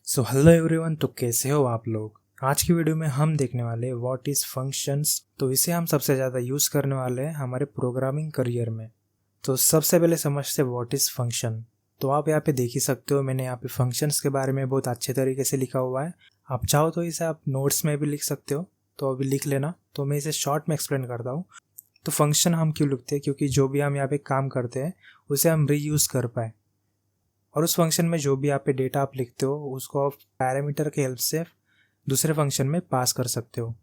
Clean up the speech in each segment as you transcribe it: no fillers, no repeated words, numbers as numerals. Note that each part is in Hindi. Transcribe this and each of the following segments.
सो हेलो एवरीवन, तो कैसे हो आप लोग। आज की वीडियो में हम देखने वाले व्हाट इज़ फंक्शंस। तो इसे हम सबसे ज़्यादा यूज़ करने वाले हैं हमारे प्रोग्रामिंग करियर में। तो सबसे पहले समझते हैं व्हाट इज़ फंक्शन। तो आप यहाँ पे देख ही सकते हो, मैंने यहाँ पे फंक्शंस के बारे में बहुत अच्छे तरीके से लिखा हुआ है। आप चाहो तो इसे आप नोट्स में भी लिख सकते हो, तो अभी लिख लेना। तो मैं इसे शॉर्ट में एक्सप्लेन करता हूँ। तो फंक्शन हम क्यों लिखते हैं, क्योंकि जो भी हम यहाँ पे काम करते हैं उसे हम रीयूज़ कर पाए, और उस फंक्शन में जो भी आप पे डेटा आप लिखते हो उसको आप पैरामीटर के हेल्प से दूसरे फंक्शन में पास कर सकते हो।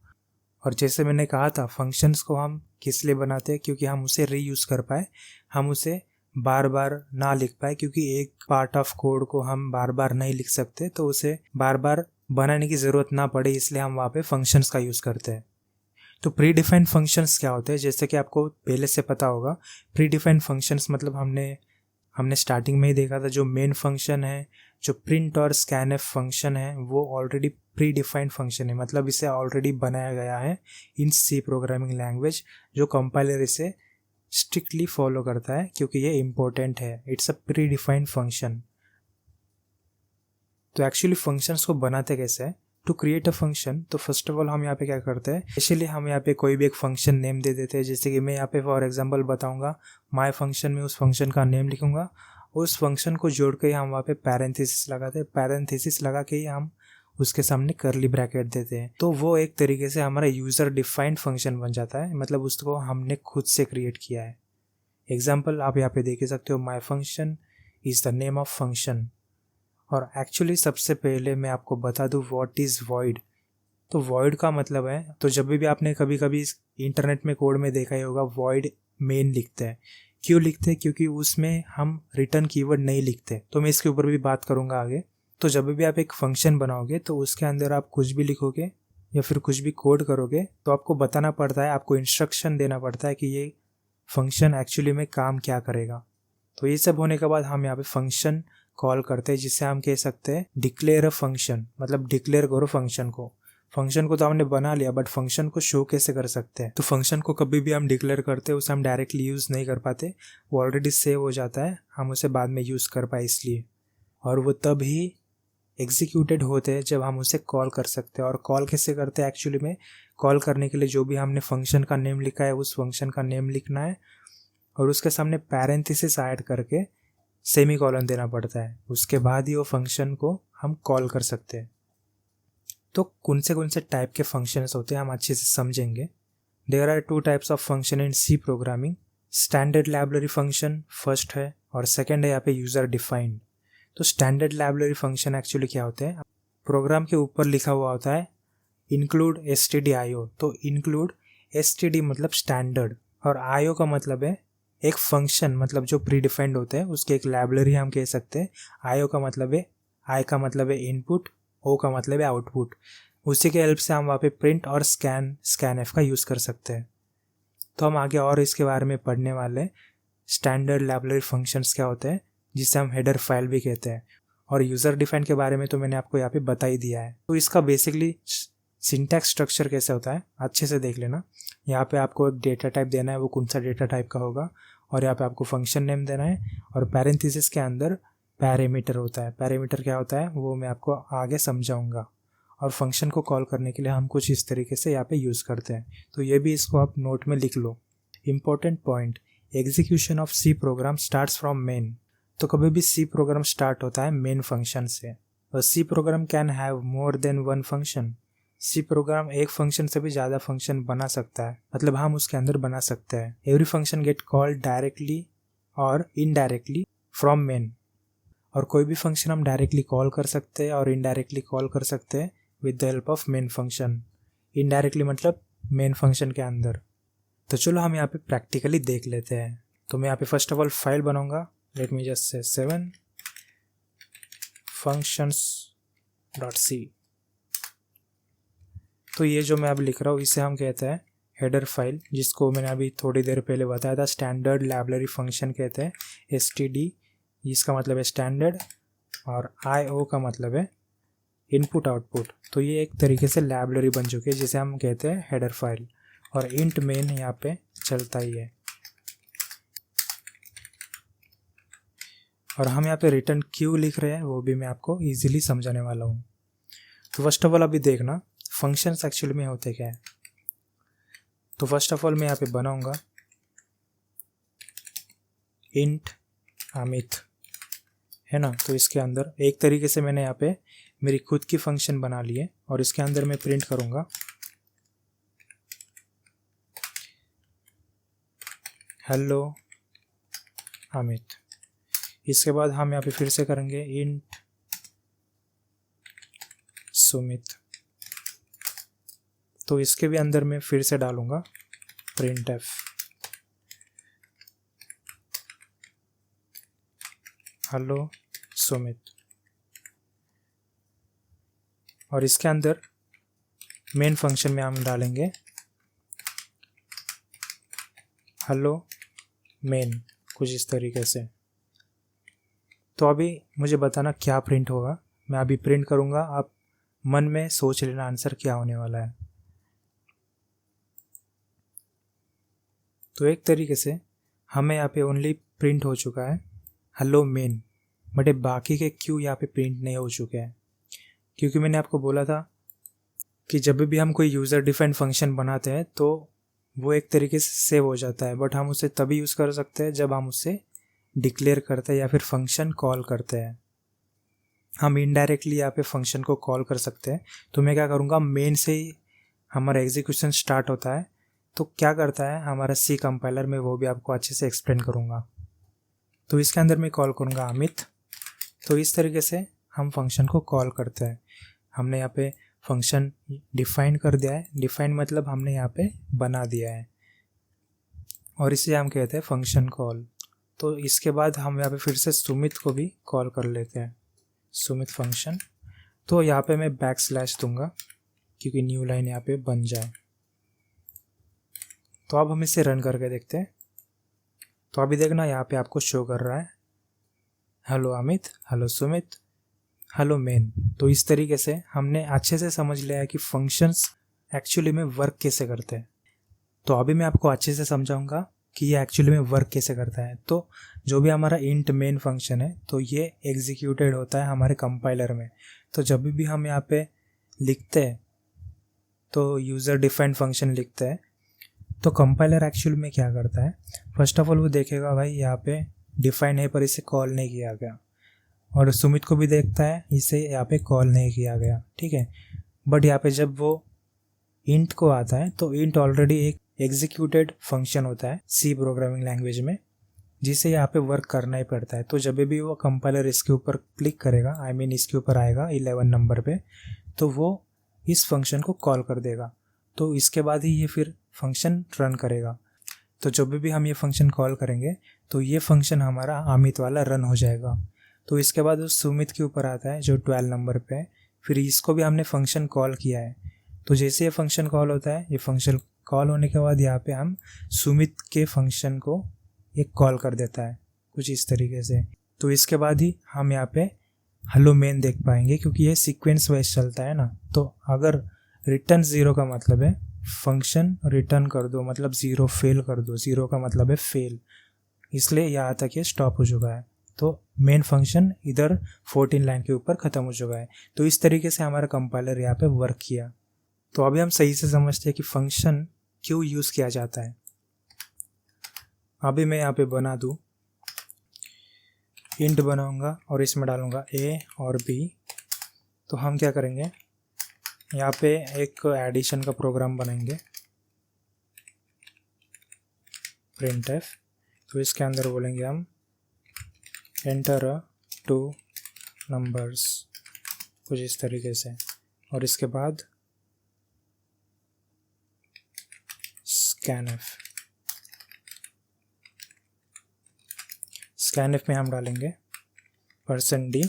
और जैसे मैंने कहा था, फंक्शंस को हम किस लिए बनाते हैं, क्योंकि हम उसे रीयूज़ कर पाए, हम उसे बार बार ना लिख पाए, क्योंकि एक पार्ट ऑफ कोड को हम बार बार नहीं लिख सकते, तो उसे बार बार बनाने की ज़रूरत ना पड़े, इसलिए हम वहाँ पे फंक्शंस का यूज़ करते हैं। तो प्री डिफाइंड फंक्शंस क्या होते हैं, जैसे कि आपको पहले से पता होगा। प्री डिफाइंड फंक्शंस मतलब हमने स्टार्टिंग में ही देखा था, जो मेन फंक्शन है, जो प्रिंट और स्कैनएफ फंक्शन है, वो ऑलरेडी प्री डिफाइंड फंक्शन है, मतलब इसे ऑलरेडी बनाया गया है इन सी प्रोग्रामिंग लैंग्वेज, जो कंपाइलर इसे स्ट्रिक्टली फॉलो करता है क्योंकि ये इम्पोर्टेंट है। It's a pre defined function. तो एक्चुअली फंक्शंस को बनाते कैसे हैं। टू क्रिएट अ फंक्शन, तो फर्स्ट ऑफ ऑल हम यहाँ पे क्या करते हैं, इसीलिए हम यहाँ पे कोई भी एक फंक्शन नेम दे देते हैं। जैसे कि मैं यहाँ पे फॉर एग्जांपल बताऊंगा, माय फंक्शन में उस फंक्शन का नेम लिखूंगा, उस फंक्शन को जोड़ के हम वहाँ पे पैरेंथेसिस लगाते हैं, पैरेंथेसिस लगा के ही हम उसके सामने करली ब्रैकेट देते हैं। तो वो एक तरीके से हमारा यूज़र डिफाइंड फंक्शन बन जाता है, मतलब उसको हमने खुद से क्रिएट किया है। एग्जाम्पल आप यहाँ पे देख ही सकते हो, माई function is the name of function. और एक्चुअली सबसे पहले मैं आपको बता दूं व्हाट इज़ वॉइड। तो वॉइड का मतलब है, तो जब भी आपने कभी कभी इंटरनेट में कोड में देखा ही होगा, वॉइड मेन लिखते हैं। क्यों लिखते हैं, क्योंकि उसमें हम रिटर्न कीवर्ड नहीं लिखते। तो मैं इसके ऊपर भी बात करूंगा आगे। तो जब भी आप एक फंक्शन बनाओगे तो उसके अंदर आप कुछ भी लिखोगे या फिर कुछ भी कोड करोगे, तो आपको बताना पड़ता है, आपको इंस्ट्रक्शन देना पड़ता है कि ये फंक्शन एक्चुअली में काम क्या करेगा। तो ये सब होने के बाद हम यहाँ पे फंक्शन कॉल करते हैं, जिससे हम कह सकते हैं डिक्लेयर अ फंक्शन, मतलब डिक्लेयर करो फंक्शन को। फंक्शन को तो हमने बना लिया, बट फंक्शन को शो कैसे कर सकते हैं। तो फंक्शन को कभी भी हम डिक्लेयर करते हैं, उसे हम डायरेक्टली यूज़ नहीं कर पाते, वो ऑलरेडी सेव हो जाता है, हम उसे बाद में यूज़ कर पाए इसलिए। और वो तब ही एग्जीक्यूटेड होते हैं जब हम उसे कॉल कर सकते हैं। और कॉल कैसे करते हैं, एक्चुअली में कॉल करने के लिए जो भी हमने फंक्शन का नेम लिखा है उस फंक्शन का नेम लिखना है, और उसके सामने पैरेंथेसिस ऐड करके सेमी कॉलन देना पड़ता है। उसके बाद ही वो फंक्शन को हम कॉल कर सकते हैं। तो कौन से टाइप के फंक्शंस होते हैं हम अच्छे से समझेंगे। There are two types of function in C programming. Standard library function first है, और सेकंड है यहाँ पे यूज़र डिफाइंड। तो स्टैंडर्ड लाइब्रेरी फंक्शन एक्चुअली क्या होते हैं, प्रोग्राम के ऊपर लिखा हुआ होता है इंक्लूड stdio। तो इंक्लूड std मतलब स्टैंडर्ड, और io का मतलब है एक फंक्शन, मतलब जो प्री डिफाइंड होते हैं उसके एक लाइब्रेरी हम कह सकते हैं। io का मतलब है, i का मतलब है इनपुट, o का मतलब है आउटपुट। उसी के हेल्प से हम वहाँ पे प्रिंट और स्कैनएफ का यूज़ कर सकते हैं। तो हम आगे और इसके बारे में पढ़ने वाले हैं, स्टैंडर्ड लाइब्रेरी फंक्शंस क्या होते हैं, जिसे हम हेडर फाइल भी कहते हैं। और यूज़र डिफाइंड के बारे में तो मैंने आपको यहाँ पे बता ही दिया है। तो इसका बेसिकली सिंटैक्स स्ट्रक्चर कैसे होता है अच्छे से देख लेना। यहाँ पे आपको एक डेटा टाइप देना है, वो कौन सा डेटा टाइप का होगा, और यहाँ पे आपको फंक्शन नेम देना है, और पैरेंथेसिस के अंदर पैरामीटर होता है। पैरामीटर क्या होता है वो मैं आपको आगे समझाऊंगा। और फंक्शन को कॉल करने के लिए हम कुछ इस तरीके से यहाँ पे यूज़ करते हैं। तो ये भी इसको आप नोट में लिख लो। Important point, execution of C program starts from main. तो कभी भी सी प्रोग्राम स्टार्ट होता है मेन फंक्शन से। और C program can have more than one function. C program एक फंक्शन से भी ज़्यादा फंक्शन बना सकता है, मतलब हम उसके अंदर बना सकते हैं। Every function gate called directly और इनडायरेक्टली फ्रॉम मेन। और कोई भी फंक्शन हम डायरेक्टली कॉल कर सकते हैं और इनडायरेक्टली कॉल कर सकते हैं with the help of main function. Indirectly मतलब मेन फंक्शन के अंदर। तो चलो हम यहाँ पे प्रैक्टिकली देख लेते हैं। तो मैं यहाँ पे फर्स्ट ऑफ ऑल फाइल बनाऊंगा। Let me just say 7 functions.c। तो ये जो मैं अब लिख रहा हूँ इसे हम कहते हैं हेडर फाइल, जिसको मैंने अभी थोड़ी देर पहले बताया था स्टैंडर्ड लाइब्रेरी फंक्शन कहते हैं, std इसका मतलब है स्टैंडर्ड, और io का मतलब है इनपुट आउटपुट। तो ये एक तरीके से लाइब्रेरी बन चुकी है जिसे हम कहते हैं हेडर फाइल। और इंट मेन यहाँ पे चलता ही है। और हम यहाँ पे रिटर्न क्यों लिख रहे हैं वो भी मैं आपको इजीली समझाने वाला हूँ। तो फर्स्ट ऑफ ऑल अभी देखना फंक्शंस एक्चुअली में होते क्या है। तो फर्स्ट ऑफ ऑल मैं यहाँ पे बनाऊंगा इंट अमित, है ना। तो इसके अंदर एक तरीके से मैंने यहाँ पे मेरी खुद की फंक्शन बना ली है और इसके अंदर मैं प्रिंट करूंगा हेलो अमित। इसके बाद हम यहाँ पे फिर से करेंगे इंट सुमित। तो इसके भी अंदर मैं फिर से डालूंगा प्रिंट एफ हेलो सुमित। और इसके अंदर मेन फंक्शन में हम डालेंगे हेलो मेन, कुछ इस तरीके से। तो अभी मुझे बताना क्या प्रिंट होगा। मैं अभी प्रिंट करूंगा, आप मन में सोच लेना आंसर क्या होने वाला है। तो एक तरीके से हमें यहाँ पे ओनली प्रिंट हो चुका है हेलो मेन, बट बाकी के क्यों यहाँ पे प्रिंट नहीं हो चुके हैं, क्योंकि मैंने आपको बोला था कि जब भी हम कोई यूज़र डिफाइंड फंक्शन बनाते हैं तो वो एक तरीके से सेव हो जाता है, बट हम उसे तभी यूज़ कर सकते हैं जब हम उसे डिक्लेयर करते हैं या फिर फंक्शन कॉल करते हैं। हम इनडायरेक्टली यहाँ पे फंक्शन को कॉल कर सकते हैं। तो मैं क्या करूँगा, मेन से ही हमारा एग्जीक्यूशन स्टार्ट होता है। तो क्या करता है हमारा सी कंपाइलर में, वो भी आपको अच्छे से एक्सप्लेन करूँगा। तो इसके अंदर मैं कॉल करूँगा अमित। तो इस तरीके से हम फंक्शन को कॉल करते हैं। हमने यहाँ पे फंक्शन डिफाइन कर दिया है, डिफाइन मतलब हमने यहाँ पे बना दिया है और इसे हम कहते हैं फंक्शन कॉल। तो इसके बाद हम यहाँ पे फिर से सुमित को भी कॉल कर लेते हैं, सुमित फंक्शन। तो यहाँ पे मैं बैकस्लैश दूंगा क्योंकि न्यू लाइन यहाँ पे बन जाए। तो अब हम इसे रन करके देखते हैं। तो अभी देखना यहाँ पे आपको शो कर रहा है hello Amit, hello Sumit, hello main. तो इस तरीके से हमने अच्छे से समझ लिया है कि फंक्शंस एक्चुअली में वर्क कैसे करते हैं। तो अभी मैं आपको अच्छे से समझाऊंगा कि ये एक्चुअली में वर्क कैसे करता है। तो जो भी हमारा इंट मेन फंक्शन है तो ये एग्जीक्यूटेड होता है हमारे कंपाइलर में। तो जब भी हम यहाँ पे लिखते हैं तो यूज़र डिफाइंड फंक्शन लिखते हैं, तो कंपाइलर एक्चुअली में क्या करता है, फर्स्ट ऑफ ऑल वो देखेगा भाई यहाँ पे डिफाइन है पर इसे कॉल नहीं किया गया, और सुमित को भी देखता है इसे यहाँ पे कॉल नहीं किया गया, ठीक है। बट यहाँ पे जब वो इंट को आता है तो इंट ऑलरेडी एक एग्जीक्यूटेड फंक्शन होता है सी प्रोग्रामिंग लैंग्वेज में, जिसे यहाँ पे वर्क करना ही पड़ता है। तो जब भी वो कंपाइलर इसके ऊपर क्लिक करेगा, आई मीन इसके ऊपर आएगा 11 नंबर पे, तो वो इस फंक्शन को कॉल कर देगा। तो इसके बाद ही ये फिर फंक्शन रन करेगा। तो जब भी हम ये फंक्शन कॉल करेंगे तो ये फंक्शन हमारा अमित वाला रन हो जाएगा। तो इसके बाद उस सुमित के ऊपर आता है जो 12 नंबर पे है, फिर इसको भी हमने फंक्शन कॉल किया है। तो जैसे ये फंक्शन कॉल होता है, ये फंक्शन कॉल होने के बाद यहाँ पे हम सुमित के फंक्शन को एक कॉल कर देता है कुछ इस तरीके से। तो इसके बाद ही हम यहाँ पे हेलो मेन देख पाएंगे, क्योंकि ये सीक्वेंस वाइज चलता है ना। तो अगर रिटर्न 0 का मतलब है फंक्शन रिटर्न कर दो, मतलब 0 फेल कर दो, 0 का मतलब है फेल, इसलिए यहाँ तक ये स्टॉप हो चुका है। तो मेन फंक्शन इधर 14 लाइन के ऊपर ख़त्म हो चुका है। तो इस तरीके से हमारा कंपाइलर यहाँ पे वर्क किया। तो अभी हम सही से समझते हैं कि फंक्शन क्यों यूज़ किया जाता है। अभी मैं यहाँ पे बना दूँ, इंट बनाऊंगा और इसमें डालूंगा a और b। तो हम क्या करेंगे, यहाँ पे एक एडिशन का प्रोग्राम बनाएंगे printf। तो इसके अंदर बोलेंगे हम एंटर 2 नंबर्स, कुछ इस तरीके से, और इसके बाद स्कैनएफ में हम डालेंगे %d।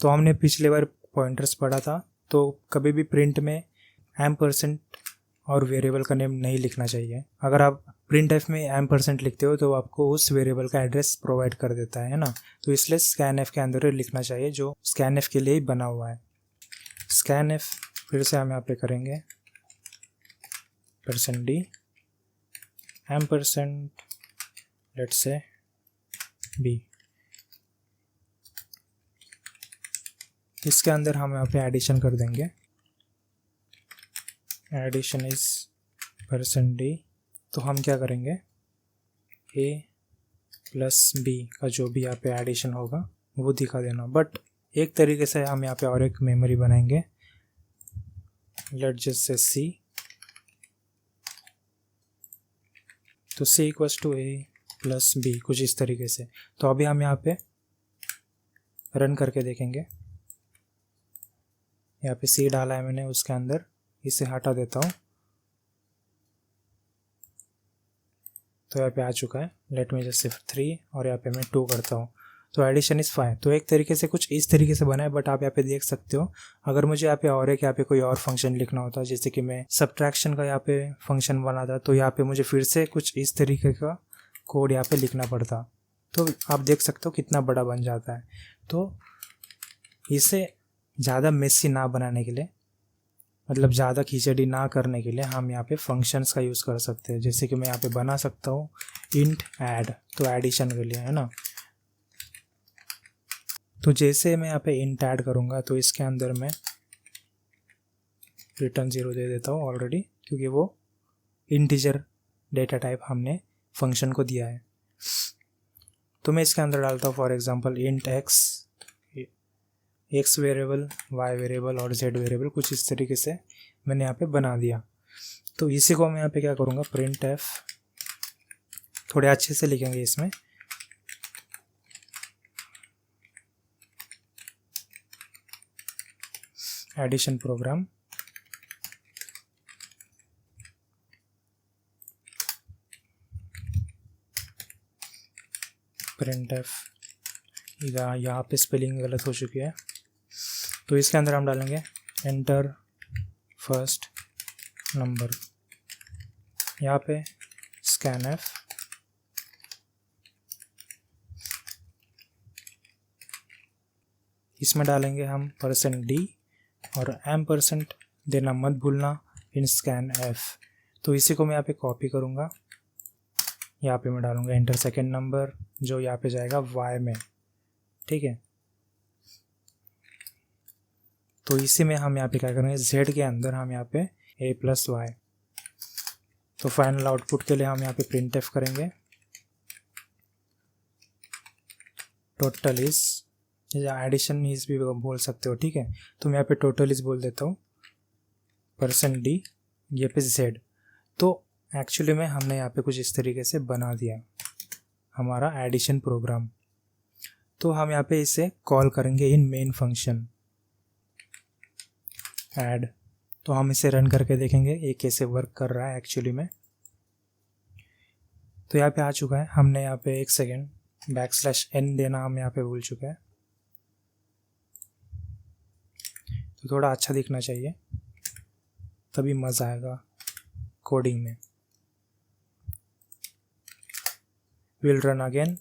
तो हमने पिछले बार पॉइंटर्स पढ़ा था, तो कभी भी प्रिंट में %, और वेरिएबल का नेम नहीं लिखना चाहिए। अगर आप प्रिंट एफ में %, लिखते हो तो आपको उस वेरिएबल का एड्रेस प्रोवाइड कर देता है ना। तो इसलिए स्कैनएफ के अंदर लिखना चाहिए जो स्कैनएफ के लिए ही बना हुआ है। स्कैनएफ फिर से हम यहाँ पे करेंगे %d %, लेट्स से b। इसके अंदर हम यहाँ पे एडिशन कर देंगे, एडिशन इज %d। तो हम क्या करेंगे, a प्लस b का जो भी यहाँ पे एडिशन होगा वो दिखा देना। बट एक तरीके से हम यहाँ पे और एक मेमोरी बनाएंगे, लेट जस्ट से c, तो c equals to a plus b, कुछ इस तरीके से। तो अभी हम यहाँ पे रन करके देखेंगे, यहाँ पे c डाला है मैंने उसके अंदर, इसे हटा देता हूँ तो यहाँ पे आ चुका है। लेट मी जस्ट सिर्फ 3 और यहाँ पे मैं 2 करता हूँ तो एडिशन इज 5। तो एक तरीके से कुछ इस तरीके से बना है। बट आप यहाँ पे देख सकते हो, अगर मुझे यहाँ पे और एक यहाँ पे कोई और फंक्शन लिखना होता, जैसे कि मैं सब्ट्रैक्शन का यहाँ पे फंक्शन बना था, तो यहाँ पे मुझे फिर से कुछ इस तरीके का कोड यहाँ पे लिखना पड़ता। तो आप देख सकते हो कितना बड़ा बन जाता है। तो इसे ज़्यादा मेसी ना बनाने के लिए, मतलब ज़्यादा खींचड़ी ना करने के लिए, हम यहाँ पे फंक्शंस का यूज़ कर सकते हैं। जैसे कि मैं यहाँ पे बना सकता हूँ इंट ऐड, तो एडिशन के लिए है ना। तो जैसे मैं यहाँ पे इंट ऐड करूँगा तो इसके अंदर मैं रिटर्न 0 दे देता हूँ ऑलरेडी, क्योंकि वो इंटीजर डेटा टाइप हमने फंक्शन को दिया है। तो मैं इसके अंदर डालता हूँ for example int x variable, y variable और z वेरिएबल, कुछ इस तरीके से मैंने यहाँ पे बना दिया। तो इसी को मैं यहाँ पे क्या करूँगा, प्रिंट एफ, थोड़े अच्छे से लिखेंगे इसमें, एडिशन प्रोग्राम प्रिंट एफ। यहाँ पे स्पेलिंग गलत हो चुकी है, तो इसके अंदर हम डालेंगे एंटर फर्स्ट नंबर, यहाँ पे स्कैन एफ, इसमें डालेंगे हम %d और %, देना मत भूलना इन स्कैन एफ। तो इसी को मैं यहाँ पे कॉपी करूँगा, यहाँ पे मैं डालूँगा एंटर सेकेंड नंबर, जो यहाँ पे जाएगा y में, ठीक है। तो इसी में हम यहाँ पे क्या करेंगे, z के अंदर हम यहाँ पे a प्लस वाई। तो फाइनल आउटपुट के लिए हम यहाँ पे प्रिंट एफ करेंगे, टोटल इज, एडिशन इज भी बोल सकते हो, ठीक है। तो मैं यहाँ पे टोटल इज बोल देता हूँ %d, ये पे z। तो एक्चुअली में हमने यहाँ पे कुछ इस तरीके से बना दिया हमारा एडिशन प्रोग्राम। तो हम यहाँ पे इसे कॉल करेंगे इन मेन फंक्शन ऐड। तो हम इसे रन करके देखेंगे ये कैसे वर्क कर रहा है एक्चुअली में। तो यहाँ पे आ चुका है, हमने यहाँ पे एक सेकेंड \n देना हम यहाँ पे भूल चुके हैं, तो थोड़ा अच्छा दिखना चाहिए, तभी मज़ा आएगा कोडिंग में। Will run again.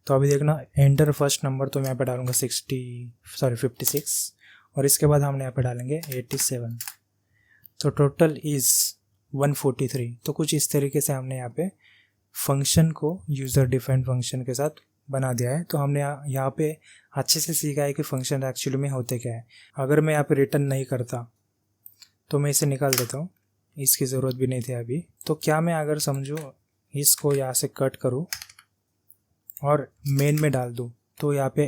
तो अभी देखना एंटर फर्स्ट नंबर, तो मैं यहाँ पे डालूंगा 56 और इसके बाद हमने यहाँ पे डालेंगे 87। तो टोटल इज़ 143। तो कुछ इस तरीके से हमने यहाँ पे फंक्शन को यूज़र डिफाइंड फंक्शन के साथ बना दिया है। तो हमने यहाँ पे अच्छे से सीखा है कि फंक्शन एक्चुअली में होते क्या है। अगर मैं यहाँ पे रिटर्न नहीं करता तो मैं इसे निकाल देता हूँ, इसकी ज़रूरत भी नहीं थी अभी। तो क्या मैं अगर समझूँ इसको यहाँ से कट करूँ और मेन में डाल दूँ, तो यहाँ पे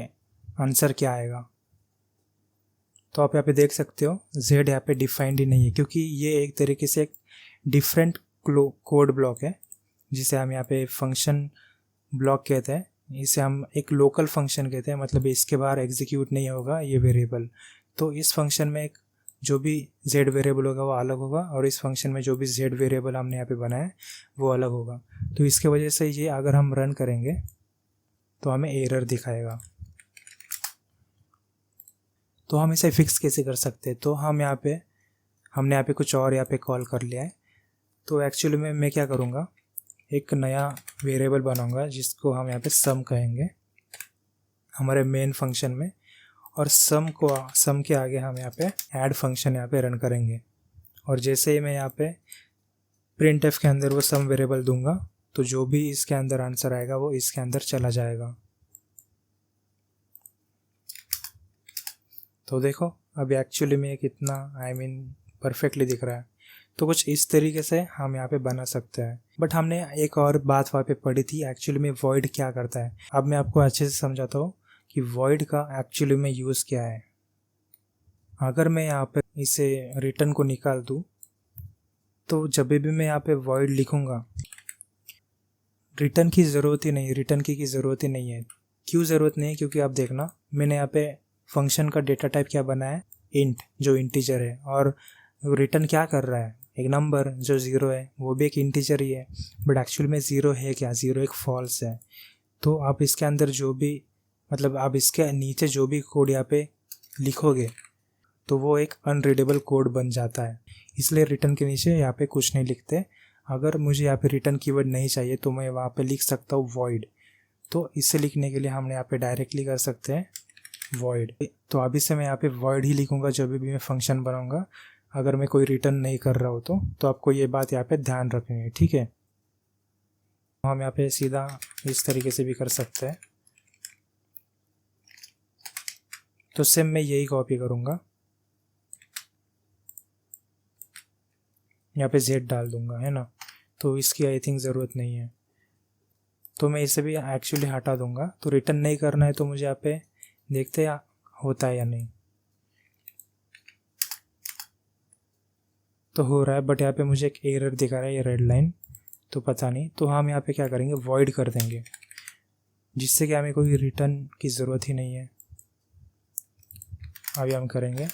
आंसर क्या आएगा। तो आप यहाँ पे देख सकते हो z यहाँ पे डिफाइंड ही नहीं है, क्योंकि ये एक तरीके से एक डिफरेंट कोड ब्लॉक है, जिसे हम यहाँ पे फंक्शन ब्लॉक कहते हैं। इसे हम एक लोकल फंक्शन कहते हैं, मतलब इसके बाहर एग्जीक्यूट नहीं होगा ये वेरिएबल। तो इस फंक्शन में एक जो भी z वेरिएबल होगा वो अलग होगा, और इस फंक्शन में जो भी z वेरिएबल हमने यहाँ पे बनाया है वो अलग होगा। तो इसके वजह से ये अगर हम रन करेंगे तो हमें एरर दिखाएगा। तो हम इसे फिक्स कैसे कर सकते हैं, तो हमने यहाँ पे कुछ और यहाँ पे कॉल कर लिया है। तो एक्चुअली में मैं क्या करूँगा, एक नया वेरिएबल बनाऊँगा जिसको हम यहाँ पे सम कहेंगे हमारे मेन फंक्शन में, और सम के आगे हम यहाँ पे ऐड फंक्शन यहाँ पे रन करेंगे। और जैसे ही मैं यहाँ पे प्रिंट एफ के अंदर वो सम वेरिएबल दूंगा, तो जो भी इसके अंदर आंसर आएगा वो इसके अंदर चला जाएगा। तो देखो अभी एक्चुअली में कितना परफेक्टली दिख रहा है। तो कुछ इस तरीके से हम यहाँ पे बना सकते हैं। बट हमने एक और बात वहाँ पे पढ़ी थी, एक्चुअली में वॉइड क्या करता है। अब मैं आपको अच्छे से समझाता हूँ कि वॉइड का एक्चुअली में यूज़ क्या है। अगर मैं यहाँ पे इसे रिटर्न को निकाल दूँ तो जब भी मैं यहाँ पे वॉइड लिखूँगा, रिटर्न की ज़रूरत ही नहीं, रिटर्न की ज़रूरत ही नहीं है। क्यों ज़रूरत नहीं है? क्योंकि आप देखना मैंने यहाँ पे फंक्शन का डेटा टाइप क्या बनाया है, इंट, जो इंटीजर है, और रिटर्न क्या कर रहा है, एक नंबर जो 0 है, वो भी एक इंटीजर ही है। बट एक्चुअल में 0 है क्या, 0 एक फॉल्स है। तो आप इसके अंदर जो भी आप इसके नीचे जो भी कोड यहाँ पे लिखोगे तो वो एक अनरीडेबल कोड बन जाता है। इसलिए रिटर्न के नीचे यहाँ पे कुछ नहीं लिखते। अगर मुझे यहाँ पे रिटर्न कीवर्ड नहीं चाहिए तो मैं वहाँ पे लिख सकता हूँ वॉइड। तो इसे लिखने के लिए हमने यहाँ पे डायरेक्टली कर सकते हैं वॉइड। तो अभी से मैं यहाँ पे वॉइड ही लिखूँगा जब भी मैं फंक्शन बनाऊँगा, अगर मैं कोई रिटर्न नहीं कर रहा हूँ तो आपको ये बात यहाँ पे ध्यान रखनी है, ठीक है। हम यहाँ पे सीधा इस तरीके से भी कर सकते हैं। तो सेम मैं यही कॉपी करूँगा, यहाँ पे z डाल दूंगा, है ना। तो इसकी आई थिंक ज़रूरत नहीं है, तो मैं इसे भी एक्चुअली हटा दूंगा। तो रिटर्न नहीं करना है तो मुझे यहाँ पे देखते हैं होता है या नहीं। तो हो रहा है, बट यहाँ पे मुझे एक एरर दिखा रहा है, ये रेड लाइन, तो पता नहीं। तो हम यहाँ पे क्या करेंगे, वॉइड कर देंगे, जिससे कि हमें कोई रिटर्न की ज़रूरत ही नहीं है। अभी हम करेंगे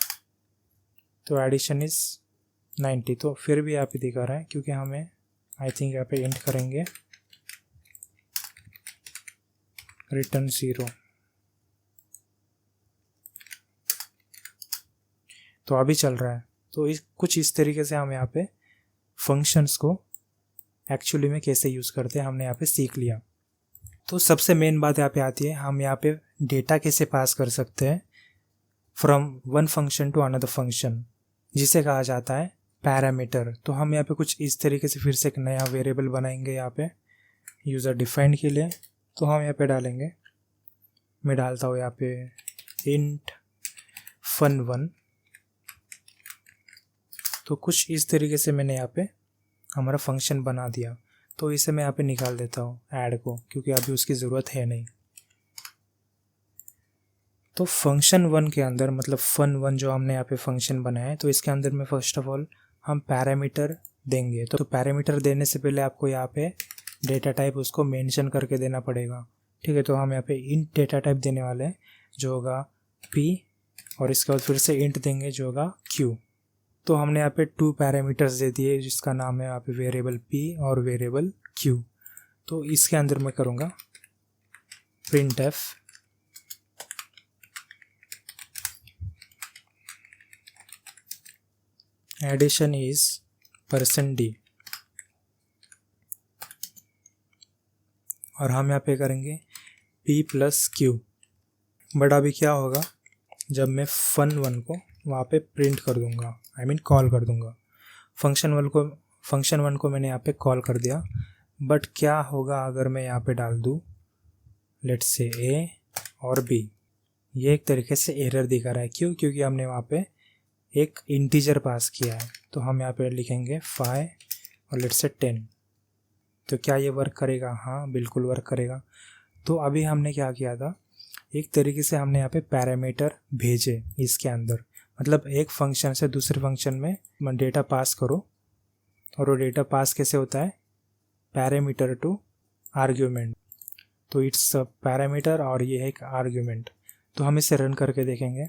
तो एडिशन इज़ 90, तो फिर भी यहाँ पे दिखा रहा है क्योंकि हमें आई थिंक यहाँ पे इंट करेंगे रिटर्न 0। तो अभी चल रहा है। तो कुछ इस तरीके से हम यहाँ पे फंक्शंस को एक्चुअली में कैसे यूज़ करते हैं हमने यहाँ पे सीख लिया। तो सबसे मेन बात यहाँ पे आती है, हम यहाँ पे डेटा कैसे पास कर सकते हैं from one function to another function, जिसे कहा जाता है पैरामीटर। तो हम यहाँ पे कुछ इस तरीके से फिर से एक नया वेरिएबल बनाएंगे यहाँ पे यूज़र डिफाइंड के लिए। तो हम यहाँ पे डालेंगे, मैं डालता हूँ यहाँ पे इंट fun1। तो कुछ इस तरीके से मैंने यहाँ पे हमारा फंक्शन बना दिया। तो इसे मैं यहाँ पे निकाल देता हूँ ऐड को, क्योंकि अभी उसकी ज़रूरत है नहीं। तो fun1 के अंदर fun1 जो हमने यहाँ पे फंक्शन बनाया है, तो इसके अंदर में फर्स्ट ऑफ ऑल हम पैरामीटर देंगे। तो पैरामीटर देने से पहले आपको यहाँ पे डेटा टाइप उसको मेंशन करके देना पड़ेगा, ठीक है। तो हम यहाँ पे इंट डेटा टाइप देने वाले हैं जो होगा p, और इसके बाद फिर से इंट देंगे जो होगा q। तो हमने यहाँ पे 2 पैरामीटर्स दे दिए, जिसका नाम है यहाँ पे वेरिएबल p और वेरिएबल q। तो इसके अंदर मैं करूँगा printf एडिशन इज %d, और हम यहाँ पे करेंगे p प्लस q। बट अभी क्या होगा, जब मैं fun1 को वहाँ पे प्रिंट कर दूँगा, कॉल कर दूँगा फंक्शन 1 को मैंने यहाँ पे कॉल कर दिया। बट क्या होगा अगर मैं यहाँ पे डाल दूँ लेट्स से a और b, ये एक तरीके से एरर दिखा रहा है। क्यों? क्योंकि हमने वहाँ पे एक इंटीजर पास किया है। तो हम यहाँ पे लिखेंगे 5 और लेट्स से 10। तो क्या ये वर्क करेगा? हाँ बिल्कुल वर्क करेगा। तो अभी हमने क्या किया था, एक तरीके से हमने यहाँ पे पैरामीटर भेजे इसके अंदर, एक फंक्शन से दूसरे फंक्शन में डेटा पास करो। और वो डेटा पास कैसे होता है, पैरामीटर टू आर्ग्यूमेंट। तो इट्स पैरामीटर और ये है एक आर्ग्यूमेंट। तो हम इसे रन करके देखेंगे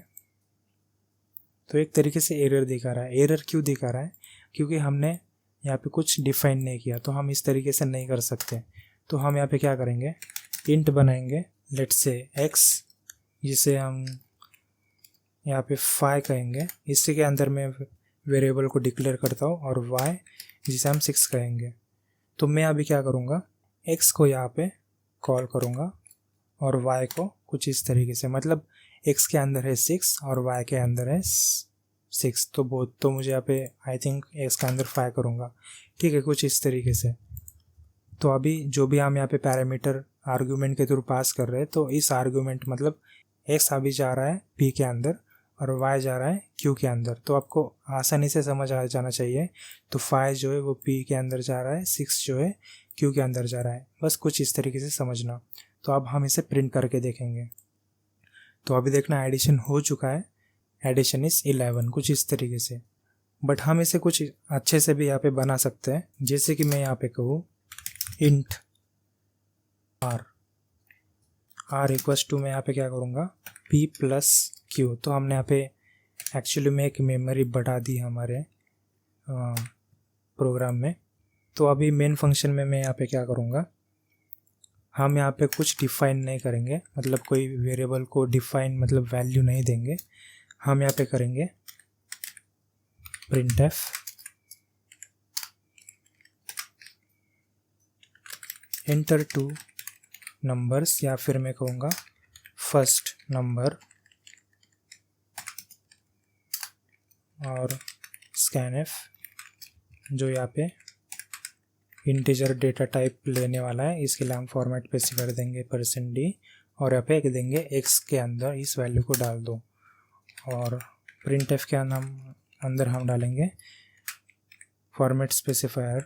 तो एक तरीके से एरर दिखा रहा है। एरर क्यों दिखा रहा है? क्योंकि हमने यहाँ पे कुछ डिफाइन नहीं किया। तो हम इस तरीके से नहीं कर सकते। तो हम यहाँ पे क्या करेंगे, इंट बनाएंगे लेट्स से x, जिसे हम यहाँ पे 5 कहेंगे। इसी के अंदर मैं वेरिएबल को डिक्लेयर करता हूँ, और y जिसे हम 6 कहेंगे। तो मैं अभी क्या करूँगा, x को यहाँ पे कॉल करूँगा और y को कुछ इस तरीके से, x के अंदर है 6 और y के अंदर है 6। तो मुझे यहाँ पे आई थिंक x के अंदर 5 करूँगा, ठीक है, कुछ इस तरीके से। तो अभी जो भी हम यहाँ पे पैरामीटर आर्ग्यूमेंट के थ्रू पास कर रहे हैं, तो इस आर्ग्यूमेंट x अभी जा रहा है p के अंदर और y जा रहा है q के अंदर। तो आपको आसानी से समझ आ जाना चाहिए। तो 5 जो है वो p के अंदर जा रहा है, 6 जो है q के अंदर जा रहा है। बस कुछ इस तरीके से समझना। तो अब हम इसे प्रिंट करके देखेंगे। तो अभी देखना एडिशन हो चुका है, एडिशन इज 11, कुछ इस तरीके से। बट हम इसे कुछ अच्छे से भी यहाँ पे बना सकते हैं। जैसे कि मैं यहाँ पे कहूँ इंट r इक्वल्स टू, मैं यहाँ पे क्या करूँगा p प्लस q। तो हमने यहाँ पे एक्चुअली में एक मेमोरी बढ़ा दी हमारे प्रोग्राम में। तो अभी मेन फंक्शन में मैं यहाँ पे क्या करूँगा, हम यहाँ पे कुछ डिफाइन नहीं करेंगे, मतलब कोई वेरिएबल को डिफाइन मतलब वैल्यू नहीं देंगे। हम यहाँ पे करेंगे printf एंटर टू नंबर्स, या फिर मैं कहूँगा फर्स्ट नंबर और scanf, जो यहाँ पे इंटीजर डेटा टाइप लेने वाला है। इसके लिए हम फॉर्मेट पे से कर देंगे %d और यहाँ पे एक देंगे x के अंदर इस वैल्यू को डाल दो। और printf के अंदर हम डालेंगे फॉर्मेट स्पेसिफायर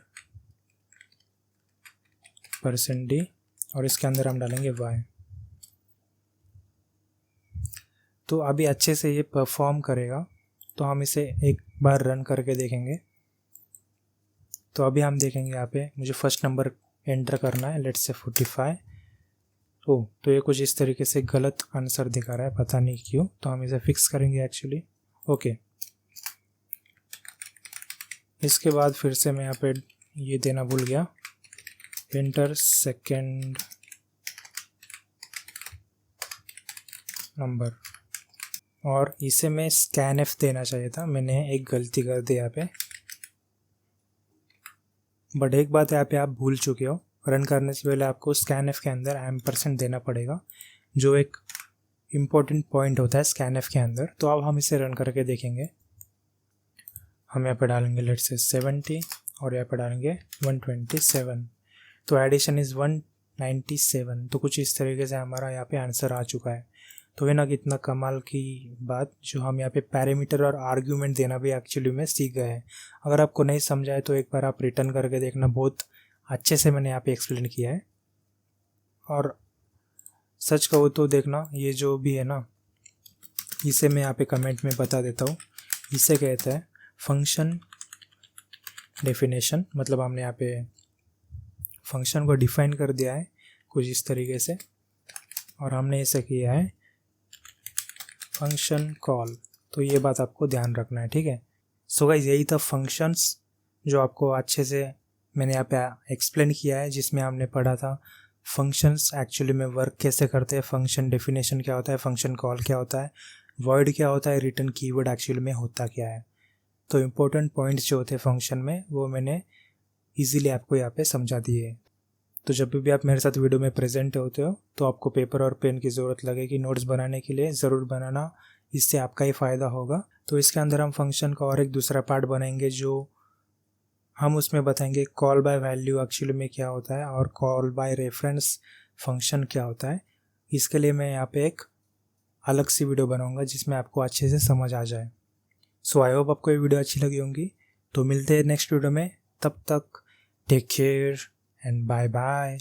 %d और इसके अंदर हम डालेंगे y। तो अभी अच्छे से ये परफॉर्म करेगा। तो हम इसे एक बार रन करके देखेंगे। तो अभी हम देखेंगे यहाँ पे मुझे फर्स्ट नंबर एंटर करना है, लेट्स से 45। तो ये कुछ इस तरीके से गलत आंसर दिखा रहा है, पता नहीं क्यों। तो हम इसे फिक्स करेंगे एक्चुअली। ओके, इसके बाद फिर से मैं यहाँ पे ये देना भूल गया, एंटर सेकेंड नंबर, और इसे मैं scanf देना चाहिए था, मैंने एक गलती कर दी यहाँ पे। बट एक बात यहाँ पे आप भूल चुके हो, रन करने से पहले आपको scanf के अंदर % देना पड़ेगा, जो एक इम्पोर्टेंट पॉइंट होता है scanf के अंदर। तो अब हम इसे रन करके देखेंगे। हम यहाँ पे डालेंगे लेट्स से 70 और यहाँ पे डालेंगे 127। तो एडिशन इज़ 197। तो कुछ इस तरीके से हमारा यहाँ पे आंसर आ चुका है। तो है ना कितना कमाल की बात, जो हम यहाँ पे पैरामीटर और आर्ग्यूमेंट देना भी एक्चुअली में सीख गए हैं। अगर आपको नहीं समझा है तो एक बार आप रिटर्न करके देखना, बहुत अच्छे से मैंने यहाँ पे एक्सप्लेन किया है। और सच कहूँ तो देखना, ये जो भी है ना, इसे मैं यहाँ पे कमेंट में बता देता हूँ। इसे कहते हैं फंक्शन डेफिनेशन, मतलब हमने यहाँ पे फंक्शन को डिफाइन कर दिया है कुछ इस तरीके से, और हमने इसे किया है फंक्शन कॉल। तो ये बात आपको ध्यान रखना है, ठीक है। सो गाइस, यही था फंक्शंस जो आपको अच्छे से मैंने यहाँ पे एक्सप्लेन किया है, जिसमें हमने पढ़ा था फंक्शंस एक्चुअली में वर्क कैसे करते हैं, फंक्शन डेफिनेशन क्या होता है, फंक्शन कॉल क्या होता है, वॉइड क्या होता है, रिटर्न कीवर्ड एक्चुअली में होता क्या है। तो इम्पोर्टेंट पॉइंट्स जो होते हैं फंक्शन में, वो मैंने इजीली आपको यहाँ पे समझा दिए। तो जब भी आप मेरे साथ वीडियो में प्रेजेंट होते हो तो आपको पेपर और पेन की ज़रूरत लगेगी नोट्स बनाने के लिए, ज़रूर बनाना, इससे आपका ही फ़ायदा होगा। तो इसके अंदर हम फंक्शन का और एक दूसरा पार्ट बनाएंगे, जो हम उसमें बताएंगे कॉल बाय वैल्यू एक्चुअली में क्या होता है और कॉल बाय रेफरेंस फंक्शन क्या होता है। इसके लिए मैं यहाँ पे एक अलग सी वीडियो बनाऊँगा जिसमें आपको अच्छे से समझ आ जाए। सो आई होप आपको ये वीडियो अच्छी लगी होंगी। तो मिलते हैं नेक्स्ट वीडियो में, तब तक take care and bye bye.